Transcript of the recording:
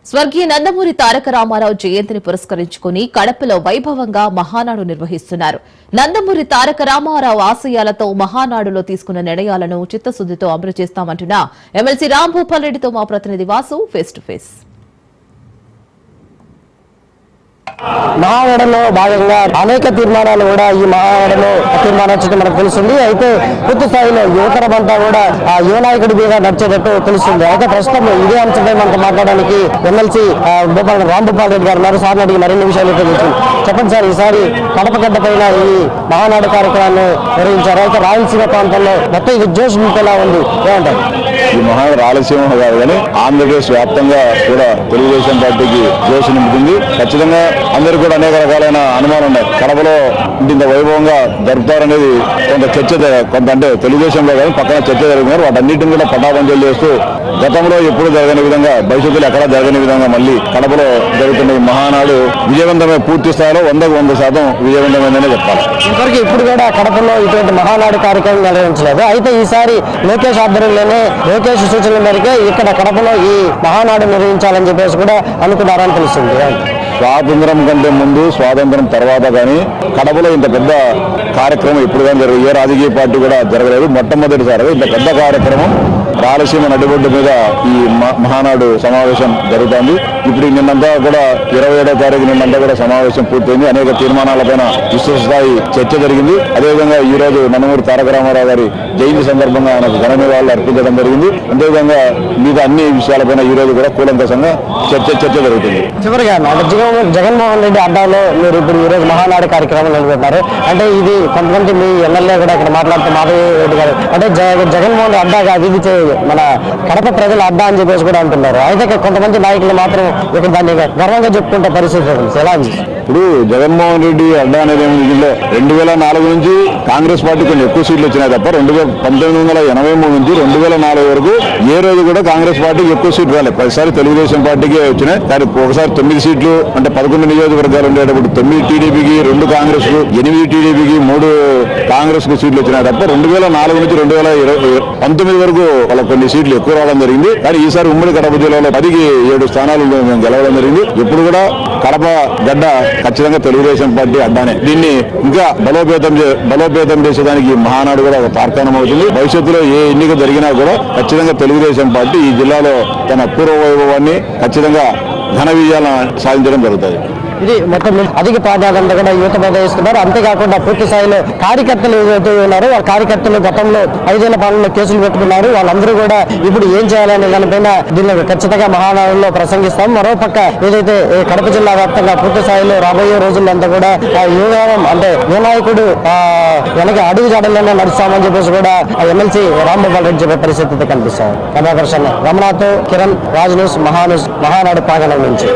స్వర్గీయ నందమూరి తారక రామారావు జయంతిని పురస్కరించుకుని కడపలో వైభవంగా మహానాడు నిర్వహిస్తున్నారు. నందమూరి తారక రామారావు ఆశయాలతో మహానాడులో తీసుకున్న నిర్ణయాలను చిత్తశుద్దితో అమలు చేస్తామంటున్న ఎమ్మెల్సీ రాంభూపాల్ రెడ్డితో మా ప్రతినిధి వాసు ఫేస్ టు ఫేస్. మహానాడులో భాగంగా అనేక తీర్మానాలు కూడా ఈ మహానాడులో తీర్మానించడం మనకు తెలుస్తుంది. అయితే పూర్తి స్థాయిలో యువతరమంతా కూడా ఆ యువ నాయకుడి మీద నడిచేటట్టు తెలుస్తుంది. అయితే ప్రస్తుతం ఇదే అంశంపై మనకు మాట్లాడడానికి ఎమ్మెల్సీ రాంభూపాల్ రెడ్డి గారు ఉన్నారు. సార్ అడిగి మరిన్ని విషయాలు తెలుస్తుంది. చెప్పండి సార్, ఈసారి కడప గడ్డ పైన ఈ మహానాడు కార్యక్రమాన్ని నిర్వహించారు. అయితే రాయలసీమ ప్రాంతంలో మొత్తం ఇది జోష్ నింపేలా ఉంది, ఏమంటారు? ఈ మహానాడు రాయలసీమ కాదు కానీ ఆంధ్రప్రదేశ్ వ్యాప్తంగా కూడా తెలుగుదేశం పార్టీకి జోష్ నింపుతుంది. ఖచ్చితంగా అందరూ కూడా అనేక రకాలైన అనుమానాలు ఉన్నాయి. కడపలో ఇంత వైభవంగా జరుపుతారనేది కొంత అంటే తెలుగుదేశంలో కానీ పక్కన చర్చ జరుగుతున్నారు. వాటన్నిటిని కూడా పటాపంచలు చేస్తూ గతంలో ఎప్పుడు జరగని విధంగా, భవిష్యత్తులో ఎక్కడా జరగని విధంగా మళ్ళీ కడపలో జరుగుతున్న ఈ మహానాడు విజయవంతమే, పూర్తి స్థాయిలో 100% విజయవంతమైందనే చెప్పాలి. ఇప్పటికీ ఇప్పుడు కూడా కడపలో ఇటువంటి మహానాడు కార్యక్రమం నిర్వహించలేదు. అయితే ఈసారి లోకేష్ ఆధ్వర్యంలోనే లోకేష్ సూచనల మేరకే ఇక్కడ కడపలో ఈ మహానాడు నిర్వహించాలని చెప్పేసి కూడా అనుకున్నారని తెలుస్తుంది. స్వాతంత్రం కంటే ముందు, స్వాతంత్రం తర్వాత కానీ కడపలో ఇంత పెద్ద కార్యక్రమం ఇప్పుడు కానీ జరగదు. ఏ రాజకీయ పార్టీ కూడా జరగలేదు. మొట్టమొదటిసారిగా ఇంత పెద్ద కార్యక్రమం రాయలసీమ నడిబొడ్డు మీద ఈ మహానాడు సమావేశం జరుగుతోంది. ఇప్పుడు నిన్నంతా కూడా 27వ తారీఖు నిన్నంతా కూడా సమావేశం పూర్తయింది. అనేక తీర్మానాలపైన విస్తృత స్థాయి చర్చ జరిగింది. అదేవిధంగా ఈ రోజు నందమూరి తారక రామారావు గారి జయంతి సందర్భంగా ఆయనకు ఘన నివాళులు అర్పించడం జరిగింది. అదేవిధంగా మిగతా అన్ని విషయాలపైన ఈ రోజు కూడా కూలంకషంగా చర్చ జరుగుతుంది. చివరిగా జగన్మోహన్ రెడ్డి అడ్డాలో మీరు ఇప్పుడు ఈ రోజు మహానాడు కార్యక్రమం నిలబెట్టారు. అంటే ఇది కొంతమంది మీ ఎమ్మెల్యే కూడా ఇక్కడ మాట్లాడుతూ మాధవ్ రెడ్డి గారు అంటే జగన్మోహన్ రెడ్డి అడ్డాగా అభివృద్ధి మన కడప ప్రజల అడ్డా అని చెప్పేసి కూడా అంటున్నారు. అయితే కొంతమంది నాయకులు మాత్రం ఇక్కడ దాన్ని గర్వంగా చెప్పుకుంటే పరిస్థితి ఎలా ఉంది? ఇప్పుడు జగన్మోహన్ రెడ్డి అడ్డా అనేది 2004 నుంచి కాంగ్రెస్ పార్టీ కొన్ని ఎక్కువ సీట్లు వచ్చినాయి తప్ప 1983 నుంచి 2004 వరకు ఏ రోజు కూడా కాంగ్రెస్ పార్టీకి ఎక్కువ సీట్లు రాలేదు. 10 సార్లు తెలుగుదేశం పార్టీకి వచ్చినాయి. కానీ ఒకసారి 9 సీట్లు అంటే 11 నియోజకవర్గాలు ఉండేటప్పుడు 9 టీడీపీకి, 2 కాంగ్రెస్ కు, 8 టీడీపీకి, 3 కాంగ్రెస్ కు సీట్లు వచ్చినాయి తప్ప 2004 నుంచి 2019 వరకు వాళ్ళ కొన్ని సీట్లు ఎక్కువ రావడం జరిగింది. కానీ ఈసారి ఉమ్మడి కడప జిల్లాలో 10కి 7 స్థానాలు మేము గెలవడం జరిగింది. ఎప్పుడు కూడా కడప గడ్డ ఖచ్చితంగా తెలుగుదేశం పార్టీ అడ్డానే. దీన్ని ఇంకా బలోపేతం చేసేదానికి మహానాడు కూడా ఒక తార్కాణం అవుతుంది. భవిష్యత్తులో ఏ ఎన్నిక జరిగినా కూడా ఖచ్చితంగా తెలుగుదేశం పార్టీ ఈ జిల్లాలో తన పూర్వ వైభవాన్ని ఖచ్చితంగా ఘన విజయాలను సాధించడం జరుగుతుంది. ఇది మొత్తం అధిక ప్రాధాన్యత కూడా యువత ప్రదర్శిస్తున్నారు. అంతేకాకుండా పూర్తి స్థాయిలో కార్యకర్తలు ఏదైతే ఉన్నారో వాళ్ళ కార్యకర్తలు గతంలో 5 ఏళ్ల పాలనలో కేసులు పెట్టుకున్నారు. వాళ్ళందరూ కూడా ఇప్పుడు ఏం చేయాలనే దానిపైన దీన్ని ఖచ్చితంగా మహానాడులో ప్రసంగిస్తాం. మరోపక్క ఏదైతే కడప జిల్లా వ్యాప్తంగా పూర్తి స్థాయిలో రాబోయే రోజులంతా కూడా యువగణం అంటే యువ నాయకుడు వెనక అడుగు జాడల్లోనే నడుస్తామని చెప్పేసి కూడా ఎమ్మెల్సీ రాంభూపాల్ రెడ్డి చెప్పే పరిస్థితి కనిపిస్తాం. కమలాకర్షణ రమణతో కిరణ్, రాజ్ న్యూస్, మహానాడు ప్రాంగణం నుంచి.